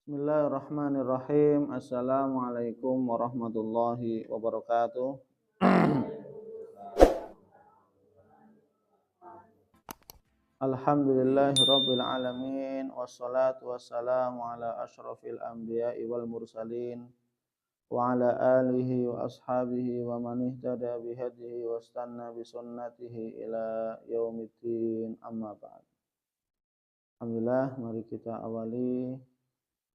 Bismillahirrahmanirrahim. Assalamualaikum warahmatullahi wabarakatuh. Alhamdulillahirabbil alamin wassalatu wassalamu ala asyrafil anbiya'i wal mursalin wa ala alihi wa ashabihi wa man ihtada bihadihi wastanna bi sunnatihi ila yaumiddin, amma ba'd. Alhamdulillah, mari kita awali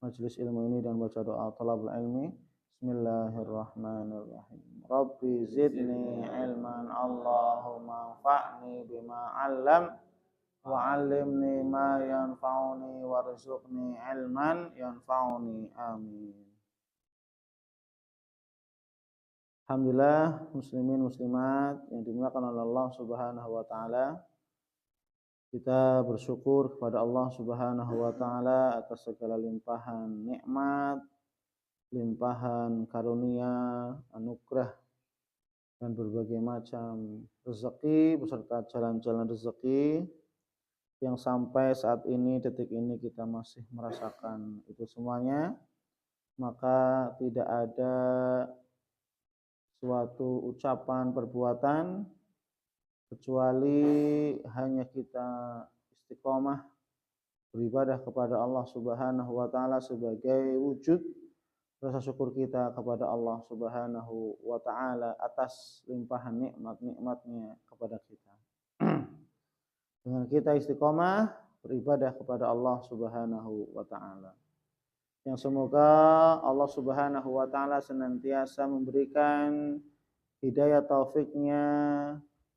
majelis ilmu ini dan baca doa talabul ilmi. Bismillahirrahmanirrahim. Rabbi zidni ilman, Allahumma anfa'ni bima 'allam wa 'allimni ma yanfa'uni warzuqni ilman yanfa'uni. Amin. Alhamdulillah, muslimin muslimat yang dimuliakan oleh Allah Subhanahu wa taala. Kita bersyukur kepada Allah Subhanahu wa taala atas segala limpahan nikmat, limpahan karunia, anugerah dan berbagai macam rezeki beserta jalan-jalan rezeki yang sampai saat ini, detik ini kita masih merasakan itu semuanya. Maka tidak ada suatu ucapan perbuatan kecuali hanya kita istiqomah beribadah kepada Allah Subhanahu wa taala sebagai wujud rasa syukur kita kepada Allah Subhanahu wa taala atas limpahan nikmat-nikmatnya kepada kita. Dengan kita istiqomah beribadah kepada Allah Subhanahu wa taala. Yang semoga Allah Subhanahu wa taala senantiasa memberikan hidayah taufiknya,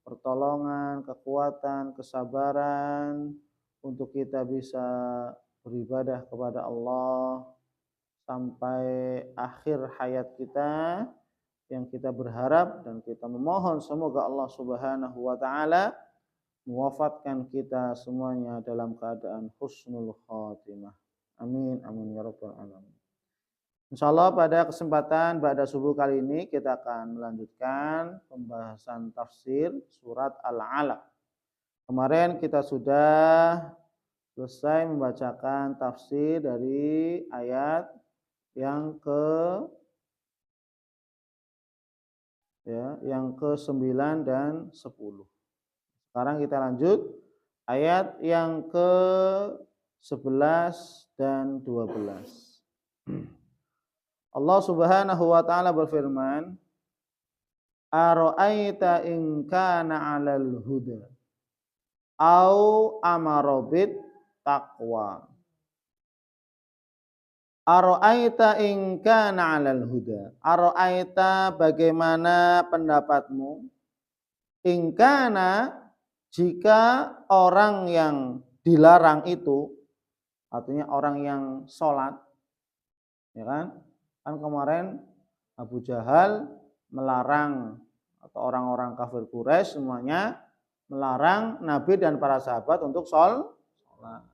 pertolongan, kekuatan, kesabaran untuk kita bisa beribadah kepada Allah sampai akhir hayat kita, yang kita berharap dan kita memohon semoga Allah Subhanahu wa taala mewafatkan kita semuanya dalam keadaan husnul khatimah. Amin amin ya rabbal alamin. Insyaallah pada kesempatan ba'da subuh kali ini kita akan melanjutkan pembahasan tafsir surat Al-Alaq. Kemarin kita sudah selesai membacakan tafsir dari ayat yang ke-9 dan 10. Sekarang kita lanjut ayat yang ke-11 dan 12. Allah Subhanahu wa taala berfirman, "Ara'aita in kana 'alal huda au amara bit taqwa." Ara'aita in kana 'alal huda. Ara'aita, bagaimana pendapatmu? In kana, jika orang yang dilarang itu, artinya orang yang sholat, ya kan? Kan kemarin Abu Jahal melarang, atau orang-orang kafir Quraisy semuanya melarang Nabi dan para sahabat untuk sholat. Nah,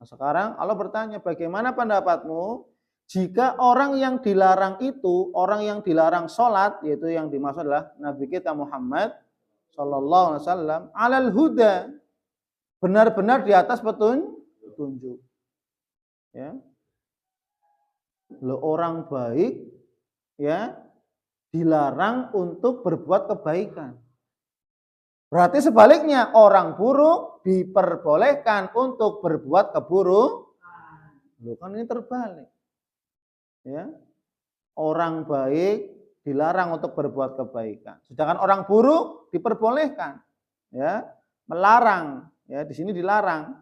sekarang Allah bertanya, bagaimana pendapatmu jika orang yang dilarang itu, orang yang dilarang sholat, yaitu yang dimaksud adalah Nabi kita Muhammad sallallahu alaihi wasallam, alal huda, benar-benar di atas petunjuk. Ya. Lo orang baik ya dilarang untuk berbuat kebaikan. Berarti sebaliknya, orang buruk diperbolehkan untuk berbuat keburukan. Lo kan ini terbalik. Ya. Orang baik dilarang untuk berbuat kebaikan. Sedangkan orang buruk diperbolehkan. Ya, melarang, ya, di sini dilarang.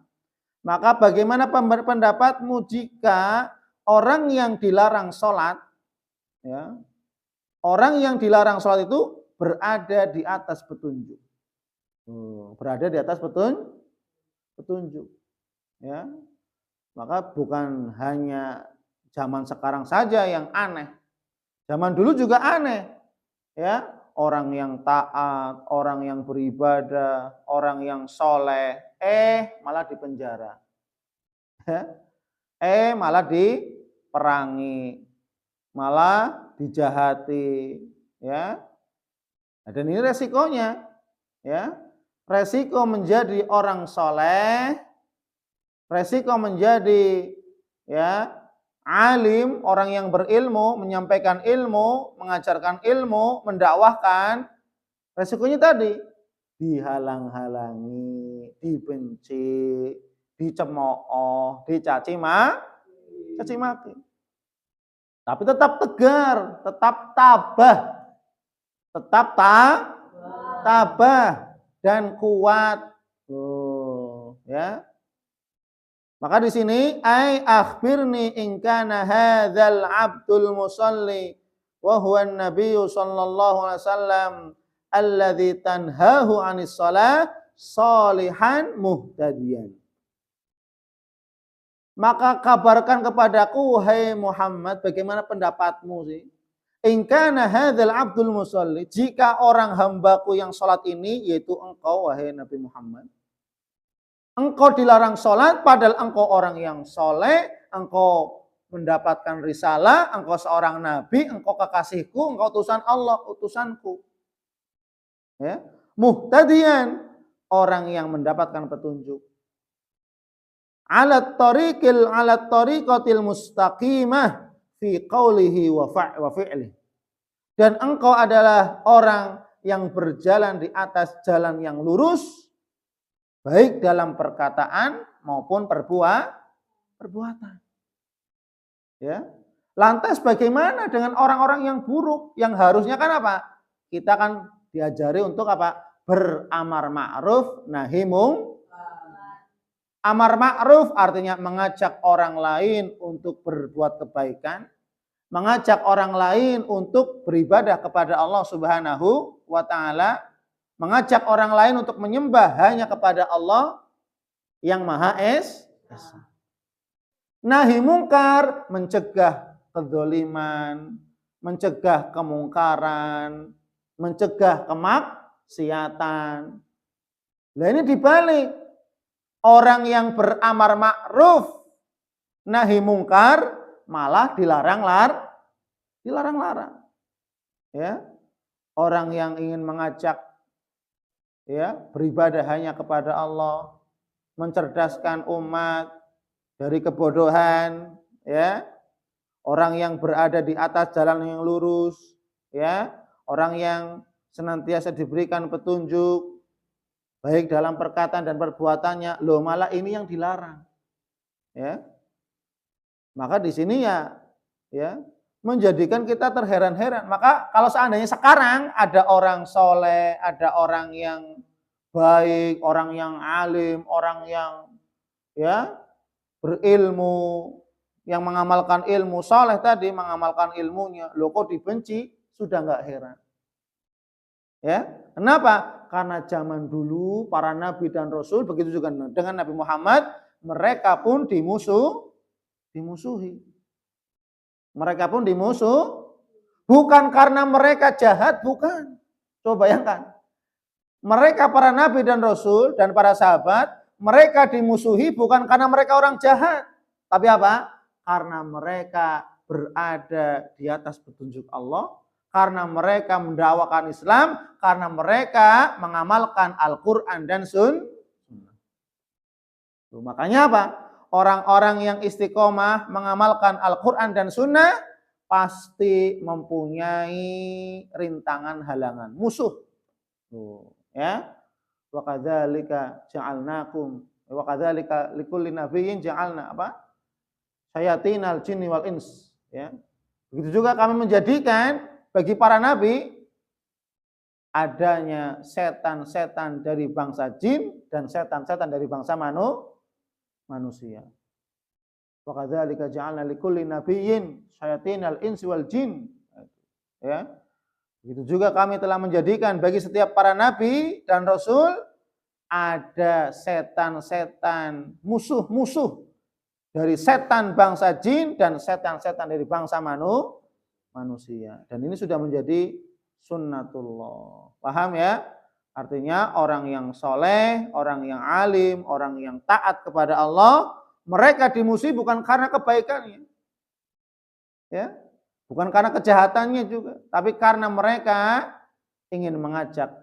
Maka bagaimana pendapatmu jika orang yang dilarang sholat, ya, orang yang dilarang sholat itu berada di atas petunjuk, berada di atas petunjuk, ya. Maka bukan hanya zaman sekarang saja yang aneh, zaman dulu juga aneh, ya. Orang yang taat, orang yang beribadah, orang yang soleh, malah dipenjara, malah diperangi, malah dijahati, ya. Dan ini resikonya, ya. Resiko menjadi orang soleh, resiko menjadi, ya, alim, orang yang berilmu, menyampaikan ilmu, mengajarkan ilmu, mendakwahkan, resikonya tadi dihalang-halangi, dibenci, dicemooh, dicaci maki. Tapi tetap tegar, tetap tabah, tetap tabah dan kuat. Ya. Maka di sini ai akhbirni in kana hadzal abdul musalli wa huwa an-nabiy sallallahu alaihi wasallam alladzi tanhahu 'anis shalah salihan muhtadiyan. Maka kabarkan kepadaku wahai Muhammad bagaimana pendapatmu sih? In kana hadzal abdul musalli, jika orang hambaku yang salat ini yaitu engkau wahai Nabi Muhammad, engkau dilarang sholat, padahal engkau orang yang soleh, engkau mendapatkan risalah, engkau seorang nabi, engkau kekasihku, engkau utusan Allah, utusanku. Ya. Muhtadiyan, orang yang mendapatkan petunjuk. Alat tariqatil mustaqimah fi qawlihi wa fi'lihi. Dan engkau adalah orang yang berjalan di atas jalan yang lurus, baik dalam perkataan maupun perbuatan. Ya. Lantas bagaimana dengan orang-orang yang buruk? Yang harusnya kan apa? Kita kan diajari untuk apa? Beramar ma'ruf nahi munkar. Amar ma'ruf artinya mengajak orang lain untuk berbuat kebaikan, mengajak orang lain untuk beribadah kepada Allah Subhanahu wa taala, mengajak orang lain untuk menyembah hanya kepada Allah yang Maha Esa. Nahi mungkar, mencegah kedzaliman, mencegah kemungkaran, mencegah kemaksiatan. Nah ini dibalik. Orang yang beramar ma'ruf, nahi mungkar, malah dilarang-larang. Ya. Orang yang ingin mengajak ya, beribadah hanya kepada Allah, mencerdaskan umat dari kebodohan, ya. Orang yang berada di atas jalan yang lurus, ya. Orang yang senantiasa diberikan petunjuk baik dalam perkataan dan perbuatannya, loh malah ini yang dilarang. Ya. Maka di sini ya menjadikan kita terheran-heran. Maka kalau seandainya sekarang ada orang soleh, ada orang yang baik, orang yang alim, orang yang ya berilmu, yang mengamalkan ilmu, soleh tadi mengamalkan ilmunya, loh kok dibenci, sudah nggak heran. Ya, kenapa? Karena zaman dulu para nabi dan rasul, begitu juga dengan Nabi Muhammad, mereka pun dimusuhi. Mereka pun bukan karena mereka jahat, bukan. Coba bayangkan. Mereka para nabi dan rasul dan para sahabat, mereka dimusuhi bukan karena mereka orang jahat. Tapi apa? Karena mereka berada di atas petunjuk Allah, karena mereka mendakwakan Islam, karena mereka mengamalkan Al-Quran dan Sunnah. Makanya apa? Orang-orang yang istiqomah mengamalkan Al-Quran dan Sunnah pasti mempunyai rintangan halangan, musuh. Ya, wa kadzalika ja'alnakum wa kadzalika likulli nabiyyin ja'alna apa? Syayatinal jinni wal ins, ya. Begitu juga kami menjadikan bagi para nabi adanya setan-setan dari bangsa jin dan setan-setan dari bangsa manusia. Wa kadzalika ja'alna likulli nabiyyin syayatinal insi wal jin. Ya. Begitu juga kami telah menjadikan bagi setiap para nabi dan rasul ada setan-setan, musuh-musuh dari setan bangsa jin dan setan-setan dari bangsa manusia. Dan ini sudah menjadi sunnatullah. Paham ya? Artinya orang yang soleh, orang yang alim, orang yang taat kepada Allah, mereka dimusuhi bukan karena kebaikannya. Ya, bukan karena kejahatannya juga, tapi karena mereka ingin mengajak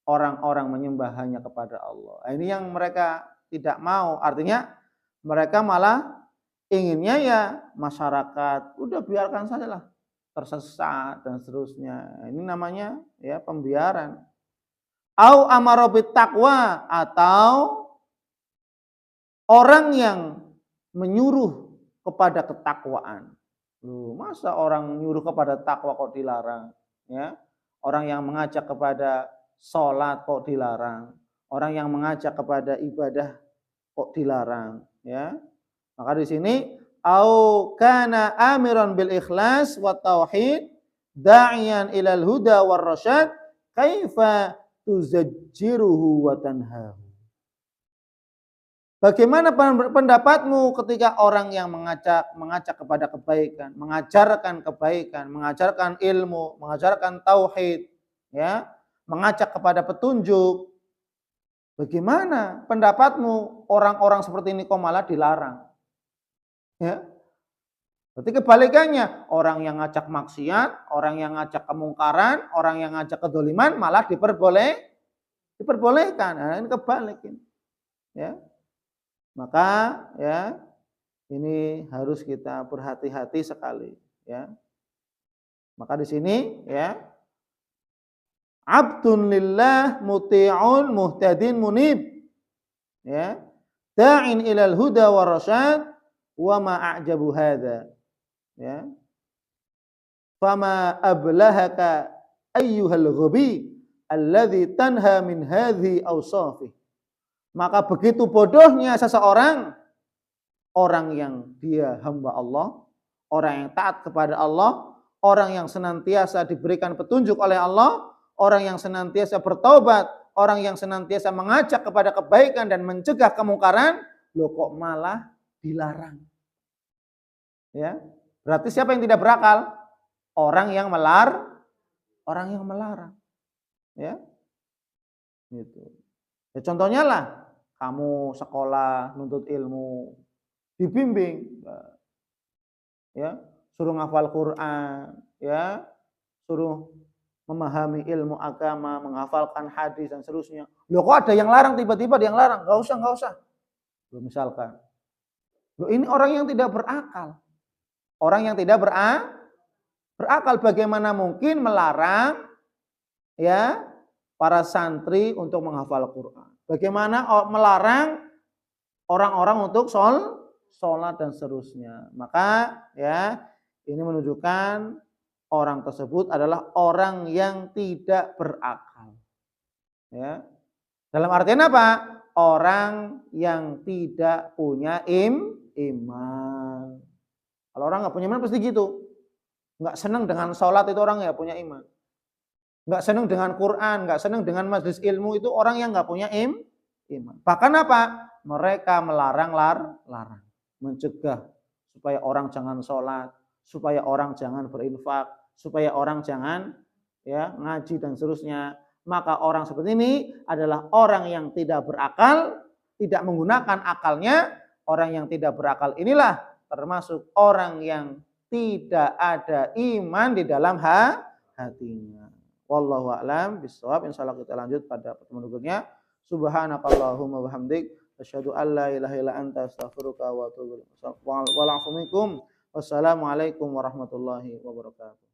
orang-orang menyembah hanya kepada Allah. Ini yang mereka tidak mau. Artinya mereka malah inginnya ya masyarakat udah biarkan saja lah tersesat dan seterusnya. Ini namanya ya pembiaran. Au amara taqwa, atau orang yang menyuruh kepada ketakwaan. Loh, masa orang nyuruh kepada takwa kok dilarang? Ya, orang yang mengajak kepada sholat kok dilarang? Orang yang mengajak kepada ibadah kok dilarang? Ya, maka di sini au kana amiran bil ikhlas wa tauhid da'iyan ilal huda war rasyad kaifa tuzajjiruhu wa tanhahu. Bagaimana pendapatmu ketika orang yang mengajak kepada kebaikan, mengajarkan ilmu, mengajarkan tauhid, ya, mengajak kepada petunjuk. Bagaimana pendapatmu orang-orang seperti ini kok malah dilarang? Ya. Berarti kebalikannya, orang yang ngajak maksiat, orang yang ngajak kemungkaran, orang yang ngajak kedoliman malah diperbolehkan. Nah, ini kebalikin. Ya. Maka ya ini harus kita berhati-hati sekali, ya. Maka di sini ya abdun lillah muti'un muhtadin munib, ya, da'in ilal huda war rasyad wa ma a'jabu hadza, ya, fama ablahaka ayyuhal ghabi alladzi tanha min hadhi awsafih. Maka begitu bodohnya seseorang, orang yang dia hamba Allah, orang yang taat kepada Allah, orang yang senantiasa diberikan petunjuk oleh Allah, orang yang senantiasa bertaubat, orang yang senantiasa mengajak kepada kebaikan dan mencegah kemungkaran, loh kok malah dilarang. Ya, berarti siapa yang tidak berakal? Orang yang melarang. Ya. Gitu. Ya contohnya lah, kamu sekolah nuntut ilmu, dibimbing, ya, suruh ngafal Quran, ya, suruh memahami ilmu agama, menghafalkan hadis dan seterusnya. Loh kok ada yang larang, tiba-tiba dia yang larang? Enggak usah. Loh, misalkan, loh ini orang yang tidak berakal. Orang yang tidak berakal, bagaimana mungkin melarang ya para santri untuk menghafal Quran? Bagaimana melarang orang-orang untuk sholat dan seterusnya? Maka ya ini menunjukkan orang tersebut adalah orang yang tidak berakal. Ya. Dalam artian apa? Orang yang tidak punya iman. Kalau orang nggak punya iman pasti gitu. Nggak senang dengan sholat itu orang nggak punya iman. Nggak senang dengan Quran, nggak senang dengan majelis ilmu, itu orang yang nggak punya iman. Bahkan apa? Mereka melarang, mencegah supaya orang jangan sholat, supaya orang jangan berinfak, supaya orang jangan ya ngaji dan seterusnya. Maka orang seperti ini adalah orang yang tidak berakal, tidak menggunakan akalnya. Orang yang tidak berakal inilah termasuk orang yang tidak ada iman di dalam hatinya. Wallahu a'lam bishawab. Insyaallah kita lanjut pada pertemuan berikutnya. Subhanakallahumma wabihamdik asyhadu an la ilaha illa anta astaghfiruka wa atubu ilaik. Wassalamualaikum warahmatullahi wabarakatuh.